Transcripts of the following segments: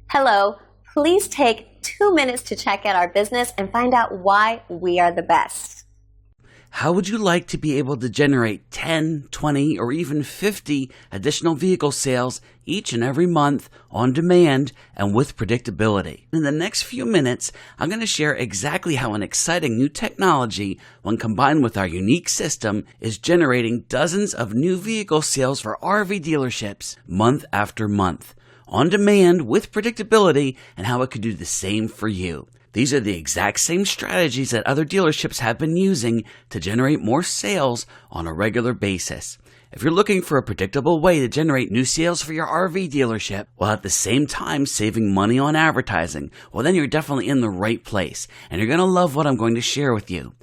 Hello, please take 2 minutes to check out our business and find out why we are the best. How would you like to be able to generate 10, 20, or even 50 additional vehicle sales each and every month on demand and with predictability? In the next few minutes, I'm going to share exactly how an exciting new technology, when combined with our unique system, is generating dozens of new vehicle sales for RV dealerships month after month, on demand with predictability, and how it could do the same for you. These are the exact same strategies that other dealerships have been using to generate more sales on a regular basis. If you're looking for a predictable way to generate new sales for your RV dealership while at the same time saving money on advertising, well then you're definitely in the right place, and you're going to love what I'm going to share with you.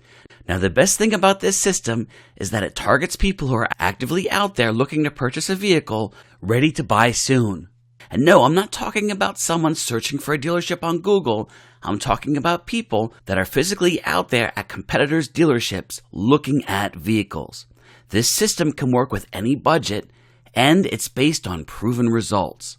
Now, the best thing about this system is that it targets people who are actively out there looking to purchase a vehicle ready to buy soon. And no, I'm not talking about someone searching for a dealership on Google. I'm talking about people that are physically out there at competitors' dealerships looking at vehicles. This system can work with any budget, and it's based on proven results.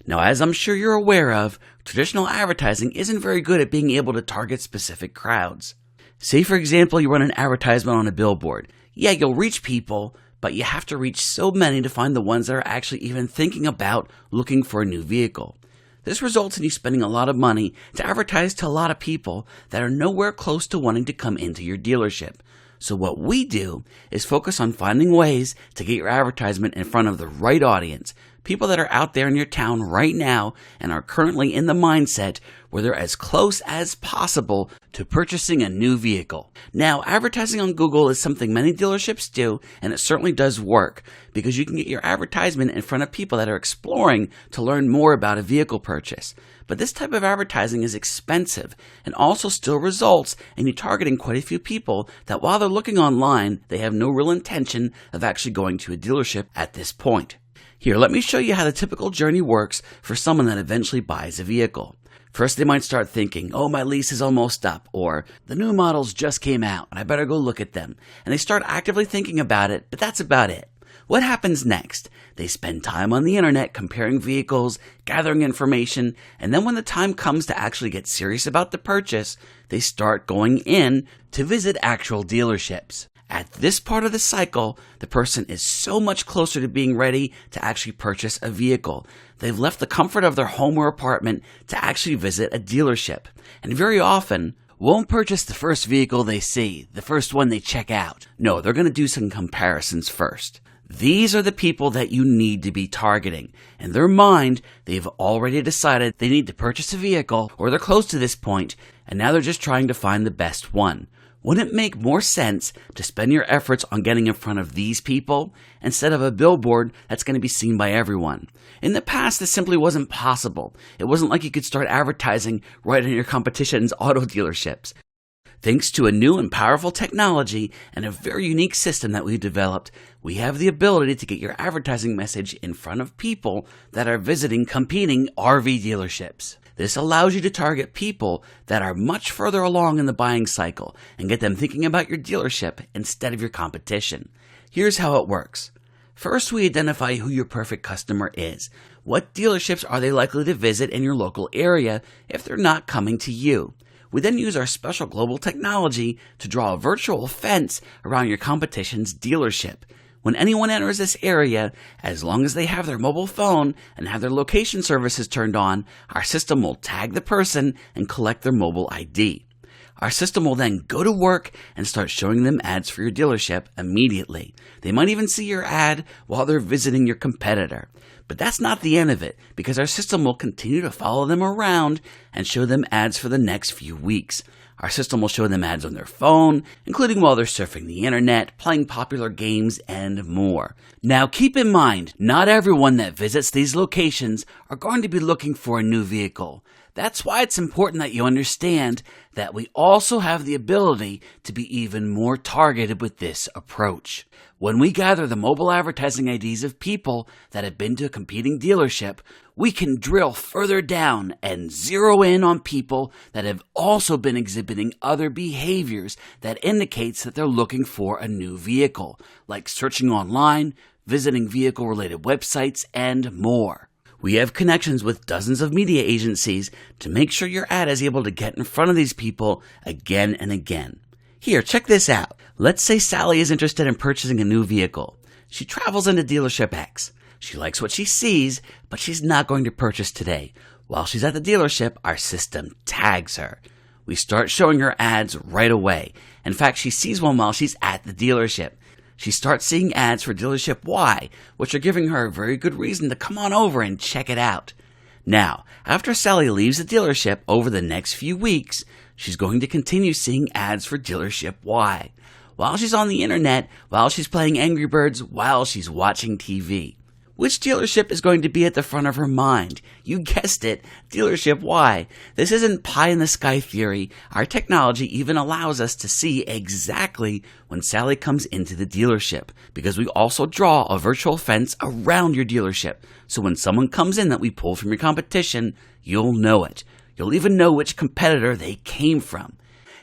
Now, as I'm sure you're aware of, traditional advertising isn't very good at being able to target specific crowds. Say, for example, you run an advertisement on a billboard. Yeah, you'll reach people, but you have to reach so many to find the ones that are actually even thinking about looking for a new vehicle. This results in you spending a lot of money to advertise to a lot of people that are nowhere close to wanting to come into your dealership. So what we do is focus on finding ways to get your advertisement in front of the right audience, people that are out there in your town right now and are currently in the mindset where they're as close as possible to purchasing a new vehicle. Now, advertising on Google is something many dealerships do, and it certainly does work because you can get your advertisement in front of people that are exploring to learn more about a vehicle purchase. But this type of advertising is expensive and also still results in you targeting quite a few people that while they're looking online, they have no real intention of actually going to a dealership at this point. Here, let me show you how the typical journey works for someone that eventually buys a vehicle. First, they might start thinking, oh, my lease is almost up, or the new models just came out, and I better go look at them. And they start actively thinking about it, but that's about it. What happens next? They spend time on the internet comparing vehicles, gathering information, and then when the time comes to actually get serious about the purchase, they start going in to visit actual dealerships. At this part of the cycle, the person is so much closer to being ready to actually purchase a vehicle. They've left the comfort of their home or apartment to actually visit a dealership. And very often, won't purchase the first vehicle they see, the first one they check out. No, they're going to do some comparisons first. These are the people that you need to be targeting. In their mind, they've already decided they need to purchase a vehicle, or they're close to this point, and now they're just trying to find the best one. Wouldn't it make more sense to spend your efforts on getting in front of these people instead of a billboard that's going to be seen by everyone? In the past, this simply wasn't possible. It wasn't like you could start advertising right in your competition's auto dealerships. Thanks to a new and powerful technology and a very unique system that we've developed, we have the ability to get your advertising message in front of people that are visiting competing RV dealerships. This allows you to target people that are much further along in the buying cycle and get them thinking about your dealership instead of your competition. Here's how it works. First, we identify who your perfect customer is. What dealerships are they likely to visit in your local area if they're not coming to you? We then use our special global technology to draw a virtual fence around your competition's dealership. When anyone enters this area, as long as they have their mobile phone and have their location services turned on, our system will tag the person and collect their mobile ID. Our system will then go to work and start showing them ads for your dealership immediately. They might even see your ad while they're visiting your competitor. But that's not the end of it, because our system will continue to follow them around and show them ads for the next few weeks. Our system will show them ads on their phone, including while they're surfing the internet, playing popular games, and more. Now keep in mind, not everyone that visits these locations are going to be looking for a new vehicle. That's why it's important that you understand that we also have the ability to be even more targeted with this approach. When we gather the mobile advertising IDs of people that have been to a competing dealership, we can drill further down and zero in on people that have also been exhibiting other behaviors that indicates that they're looking for a new vehicle, like searching online, visiting vehicle-related websites, and more. We have connections with dozens of media agencies to make sure your ad is able to get in front of these people again and again. Here, check this out. Let's say Sally is interested in purchasing a new vehicle. She travels into dealership X. She likes what she sees, but she's not going to purchase today. While she's at the dealership, our system tags her. We start showing her ads right away. In fact, she sees one while she's at the dealership. She starts seeing ads for dealership Y, which are giving her a very good reason to come on over and check it out. Now, after Sally leaves the dealership over the next few weeks, she's going to continue seeing ads for dealership Y. While she's on the internet, while she's playing Angry Birds, while she's watching TV. Which dealership is going to be at the front of her mind? You guessed it, dealership Y. This isn't pie-in-the-sky theory. Our technology even allows us to see exactly when Sally comes into the dealership, because we also draw a virtual fence around your dealership. So when someone comes in that we pull from your competition, you'll know it. You'll even know which competitor they came from.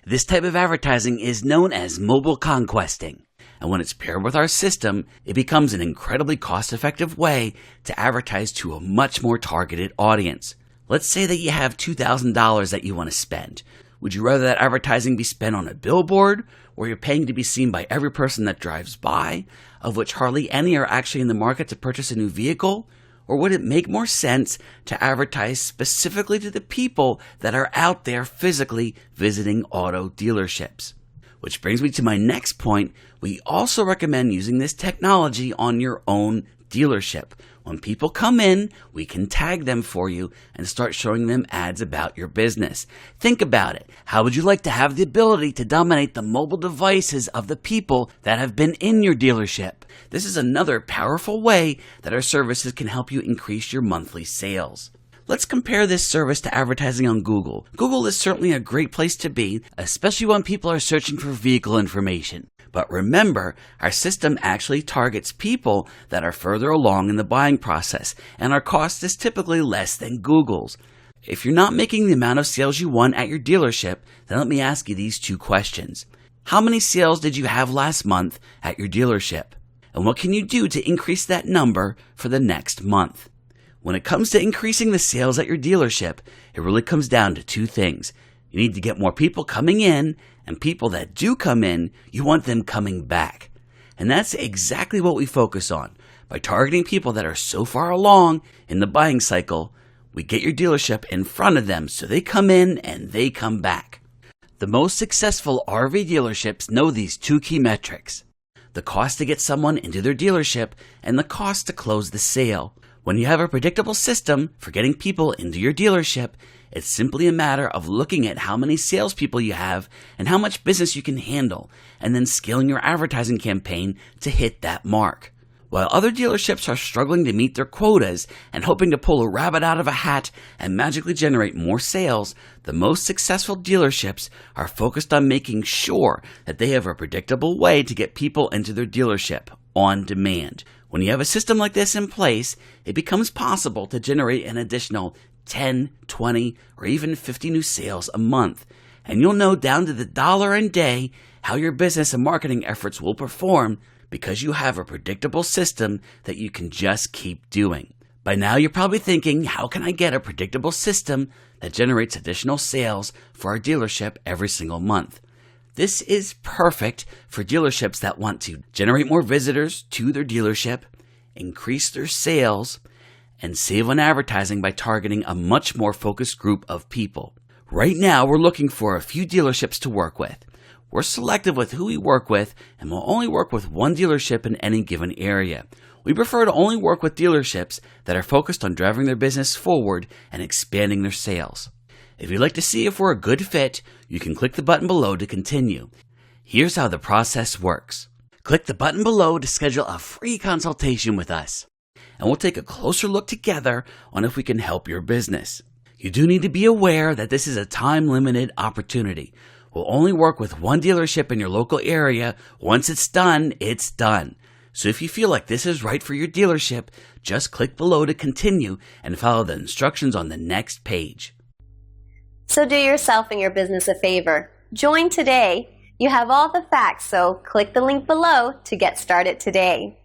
This type of advertising is known as mobile conquesting. And when it's paired with our system, it becomes an incredibly cost-effective way to advertise to a much more targeted audience. Let's say that you have $2,000 that you want to spend. Would you rather that advertising be spent on a billboard, where you're paying to be seen by every person that drives by, of which hardly any are actually in the market to purchase a new vehicle? Or would it make more sense to advertise specifically to the people that are out there physically visiting auto dealerships? Which brings me to my next point. We also recommend using this technology on your own dealership. When people come in, we can tag them for you and start showing them ads about your business. Think about it. How would you like to have the ability to dominate the mobile devices of the people that have been in your dealership? This is another powerful way that our services can help you increase your monthly sales. Let's compare this service to advertising on Google. Google is certainly a great place to be, especially when people are searching for vehicle information. But remember, our system actually targets people that are further along in the buying process, and our cost is typically less than Google's. If you're not making the amount of sales you want at your dealership, then let me ask you these two questions. How many sales did you have last month at your dealership? And what can you do to increase that number for the next month? When it comes to increasing the sales at your dealership, it really comes down to two things. You need to get more people coming in, and people that do come in, you want them coming back. And that's exactly what we focus on. By targeting people that are so far along in the buying cycle, we get your dealership in front of them so they come in and they come back. The most successful RV dealerships know these two key metrics: the cost to get someone into their dealership and the cost to close the sale. When you have a predictable system for getting people into your dealership, it's simply a matter of looking at how many salespeople you have and how much business you can handle, and then scaling your advertising campaign to hit that mark. While other dealerships are struggling to meet their quotas and hoping to pull a rabbit out of a hat and magically generate more sales, the most successful dealerships are focused on making sure that they have a predictable way to get people into their dealership on demand. When you have a system like this in place, it becomes possible to generate an additional 10, 20, or even 50 new sales a month. And you'll know down to the dollar and day how your business and marketing efforts will perform because you have a predictable system that you can just keep doing. By now you're probably thinking, how can I get a predictable system that generates additional sales for our dealership every single month? This is perfect for dealerships that want to generate more visitors to their dealership, increase their sales, and save on advertising by targeting a much more focused group of people. Right now, we're looking for a few dealerships to work with. We're selective with who we work with, and we'll only work with one dealership in any given area. We prefer to only work with dealerships that are focused on driving their business forward and expanding their sales. If you'd like to see if we're a good fit, you can click the button below to continue. Here's how the process works. Click the button below to schedule a free consultation with us, and we'll take a closer look together on if we can help your business. You do need to be aware that this is a time-limited opportunity. We'll only work with one dealership in your local area. Once it's done, it's done. So if you feel like this is right for your dealership, just click below to continue and follow the instructions on the next page. So do yourself and your business a favor. Join today. You have all the facts, so click the link below to get started today.